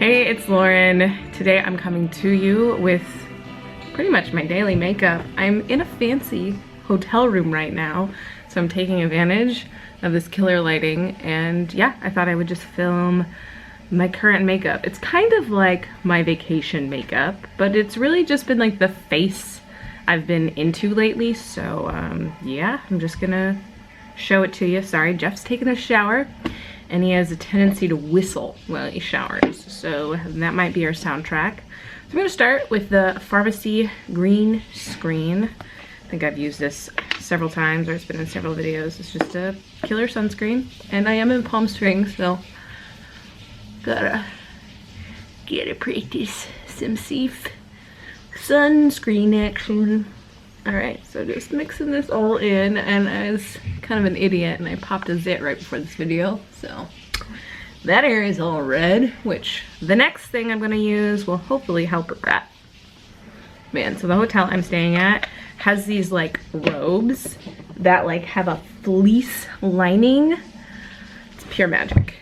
Hey, it's Lauren. Today I'm coming to you with pretty much my daily makeup. I'm in a fancy hotel room right now, so I'm taking advantage of this killer lighting, and yeah, I thought I would just film my current makeup. It's kind of like my vacation makeup, but it's really just been like the face I've been into lately, so yeah, I'm just gonna show it to you. Sorry, Jeff's taking a shower, and he has a tendency to whistle while he showers, so that might be our soundtrack. So I'm gonna start with the Farmacy green screen. I think I've used this several times, or it's been in several videos. It's just a killer sunscreen, and I am in Palm Springs, so gotta practice some safe sunscreen action. Alright, so just mixing this all in, and I was kind of an idiot and I popped a zit right before this video, so that area is all red, which the next thing I'm gonna use will hopefully help with that. Man, so the hotel I'm staying at has these like robes that like have a fleece lining. It's pure magic.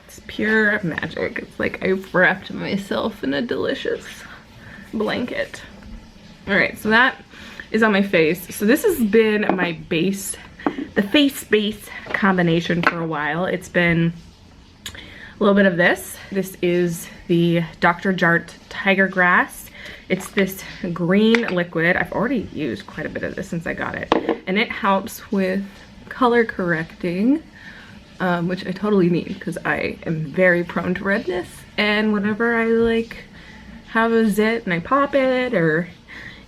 It's pure magic. It's like I've wrapped myself in a delicious blanket. Alright, so that is on my face. So this has been my base, the face base combination for a while. It's been a little bit of this. This is the Dr. Jart Tiger Grass. It's this green liquid. I've already used quite a bit of this since I got it. And it helps with color correcting, which I totally need because I am very prone to redness. And whenever I like have a zit and I pop it, or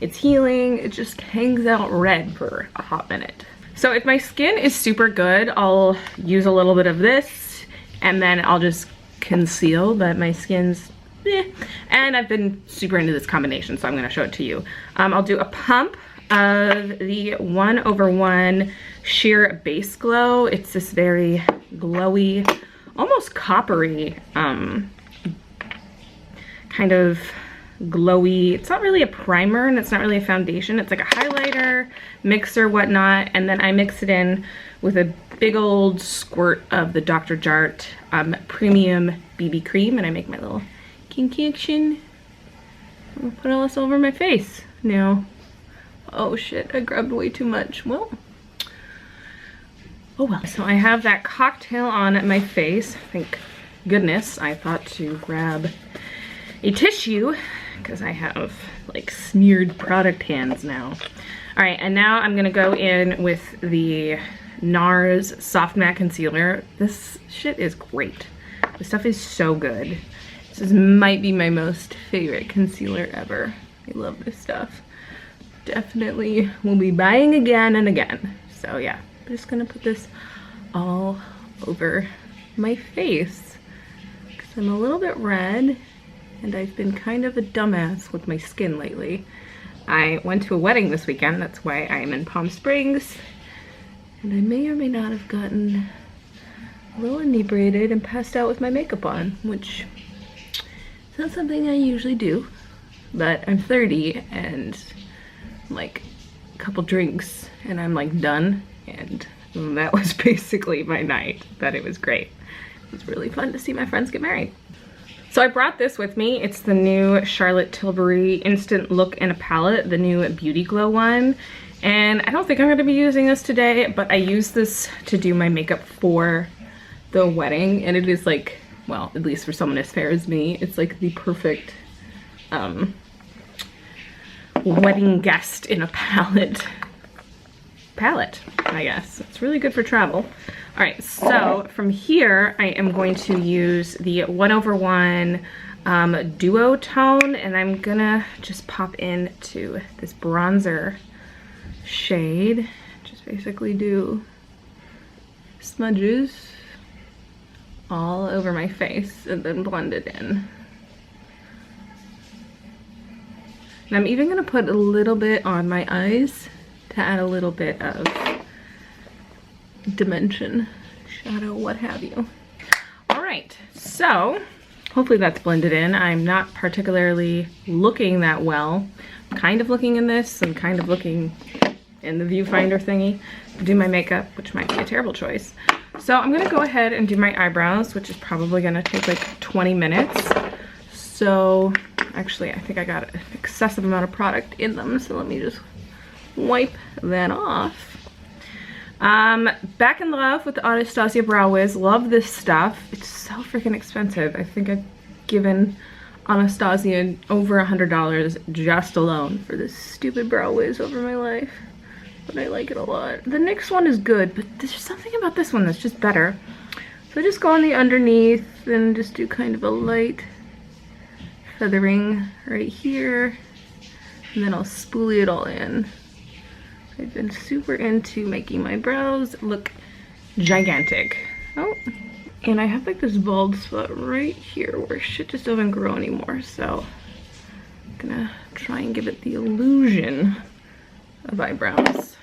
it's healing, it just hangs out red for a hot minute. So if my skin is super good, I'll use a little bit of this and then I'll just conceal, but my skin's eh. And I've been super into this combination, so I'm gonna show it to you. I'll do a pump of the 1/1 Sheer Base Glow. It's this very glowy, almost coppery, kind of glowy. It's not really a primer and it's not really a foundation. It's like a highlighter, mixer, whatnot, and then I mix it in with a big old squirt of the Dr. Jart Premium BB Cream, and I make my little concoction. I'll put all this over my face now. Oh shit, I grabbed way too much. Well, oh well. So I have that cocktail on my face. Thank goodness I thought to grab a tissue because I have like smeared product hands now. All right, and now I'm gonna go in with the NARS Soft Matte Concealer. This shit is great. This stuff is so good. This might be my most favorite concealer ever. I love this stuff. Definitely will be buying again and again. So yeah, I'm just gonna put this all over my face because I'm a little bit red. And I've been kind of a dumbass with my skin lately. I went to a wedding this weekend, that's why I'm in Palm Springs. And I may or may not have gotten a little inebriated and passed out with my makeup on, which is not something I usually do. But I'm 30 and like a couple drinks and I'm like done. And that was basically my night, but it was great. It was really fun to see my friends get married. So I brought this with me. It's the new Charlotte Tilbury Instant Look in a Palette, the new Beauty Glow one. And I don't think I'm gonna be using this today, but I used this to do my makeup for the wedding. And it is like, well, at least for someone as fair as me, it's like the perfect wedding guest in a palette, I guess. It's really good for travel. All right, so from here, I am going to use the 1/1 Duo Tone, and I'm gonna just pop into this bronzer shade. Just basically do smudges all over my face and then blend it in. And I'm even gonna put a little bit on my eyes to add a little bit of dimension, shadow, what have you. All right, so hopefully that's blended in. I'm not particularly looking that well. I'm kind of looking in this and kind of looking in the viewfinder thingy to do my makeup, which might be a terrible choice. So I'm gonna go ahead and do my eyebrows, which is probably gonna take like 20 minutes. So actually I think I got an excessive amount of product in them, so let me just wipe that off. Back in love with the Anastasia Brow Wiz. Love this stuff. It's so freaking expensive. I think I've given Anastasia over $100 just alone for this stupid Brow Wiz over my life. But I like it a lot. The NYX one is good, but there's something about this one that's just better. So I just go on the underneath and just do kind of a light feathering right here. And then I'll spoolie it all in. I've been super into making my brows look gigantic. Oh, and I have like this bald spot right here where shit just doesn't grow anymore. So I'm gonna try and give it the illusion of eyebrows.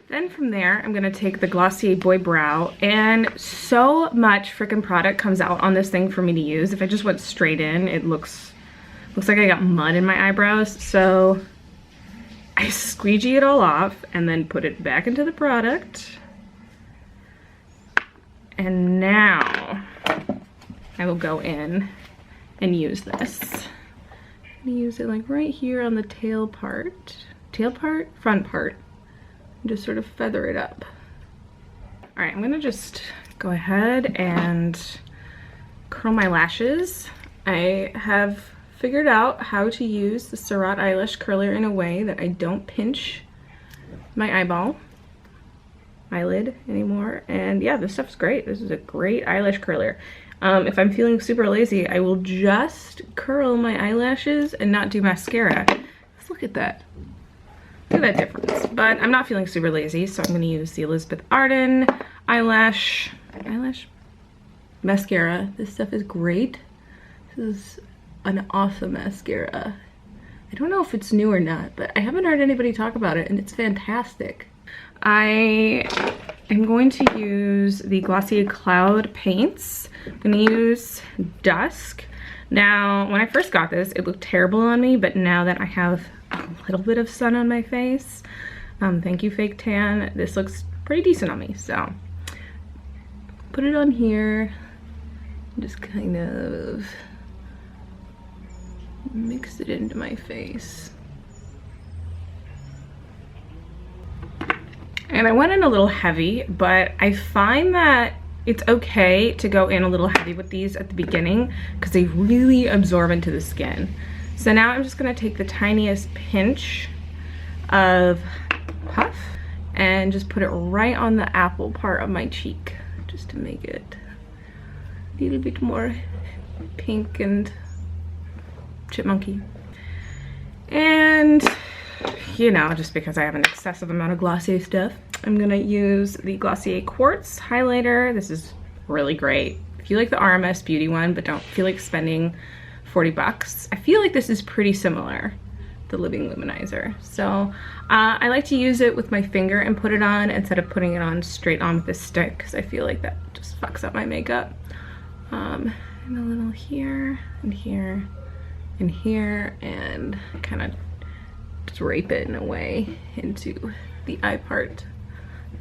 Then from there, I'm gonna take the Glossier Boy Brow, and so much freaking product comes out on this thing for me to use. If I just went straight in, it looks like I got mud in my eyebrows. So I squeegee it all off and then put it back into the product. And now I will go in and use this. I'm gonna use it like right here on the tail part, front part, and just sort of feather it up. All right, I'm gonna just go ahead and curl my lashes. I have figured out how to use the Surat eyelash curler in a way that I don't pinch my eyelid anymore. And yeah, this stuff's great. This is a great eyelash curler. If I'm feeling super lazy, I will just curl my eyelashes and not do mascara. Let's look at that. Look at that difference. But I'm not feeling super lazy, so I'm gonna use the Elizabeth Arden eyelash mascara. This stuff is great. This is an awesome mascara. I don't know if it's new or not, but I haven't heard anybody talk about it, and it's fantastic. I am going to use the Glossier Cloud Paints. I'm gonna use Dusk. Now, when I first got this, it looked terrible on me, but now that I have a little bit of sun on my face, thank you Fake Tan, this looks pretty decent on me. So, put it on here, just kind of mix it into my face. And I went in a little heavy, but I find that it's okay to go in a little heavy with these at the beginning because they really absorb into the skin. So now I'm just gonna take the tiniest pinch of Puff and just put it right on the apple part of my cheek, just to make it a little bit more pink and chipmunky. And you know, just because I have an excessive amount of Glossier stuff, I'm gonna use the Glossier Quartz highlighter. This is really great. If you like the RMS Beauty one but don't feel like spending 40 bucks, I feel like this is pretty similar, the Living Luminizer. So I like to use it with my finger and put it on instead of putting it on straight on with this stick, because I feel like that just fucks up my makeup. And a little here and here and here, and kind of drape it in a way into the eye part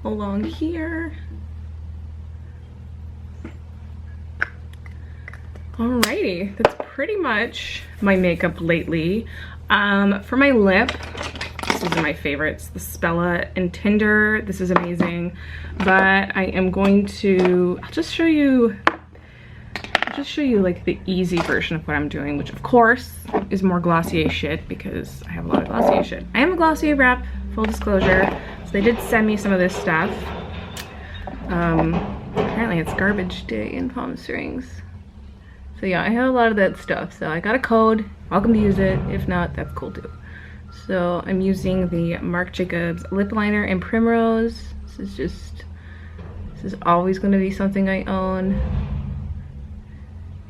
along here. Alrighty, that's pretty much my makeup lately. For my lip, this is my favorites, the Spella and Tinder. This is amazing, but I am going to, I'll just show you like the easy version of what I'm doing, which of course is more Glossier shit because I have a lot of Glossier shit. I am a Glossier rep, full disclosure. So they did send me some of this stuff. Apparently it's garbage day in Palm Springs. So yeah, I have a lot of that stuff. So I got a code, welcome to use it. If not, that's cool too. So I'm using the Marc Jacobs lip liner in Primrose. This is always gonna be something I own.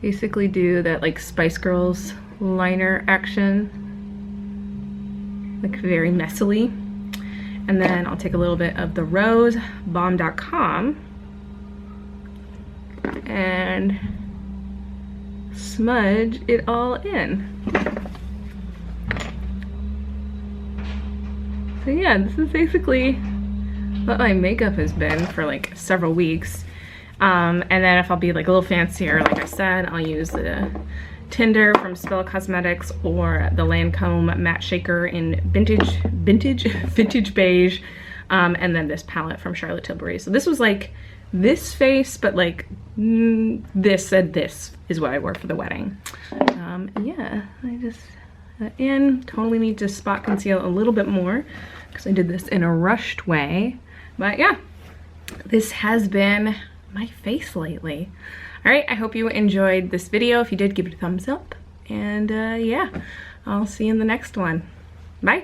Basically do that like Spice Girls liner action, like very messily. And then I'll take a little bit of the Rose Balm.com and smudge it all in. So yeah, this is basically what my makeup has been for like several weeks. And then if I'll be like a little fancier, like I said, I'll use the Tinder from Spell Cosmetics or the Lancome Matte Shaker in vintage beige. And then this palette from Charlotte Tilbury. So this was like this face, but like this said this is what I wore for the wedding. Yeah, I just totally need to spot conceal a little bit more because I did this in a rushed way. But yeah, this has been my face lately. All right, I hope you enjoyed this video. If you did, give it a thumbs up. And yeah, I'll see you in the next one. Bye.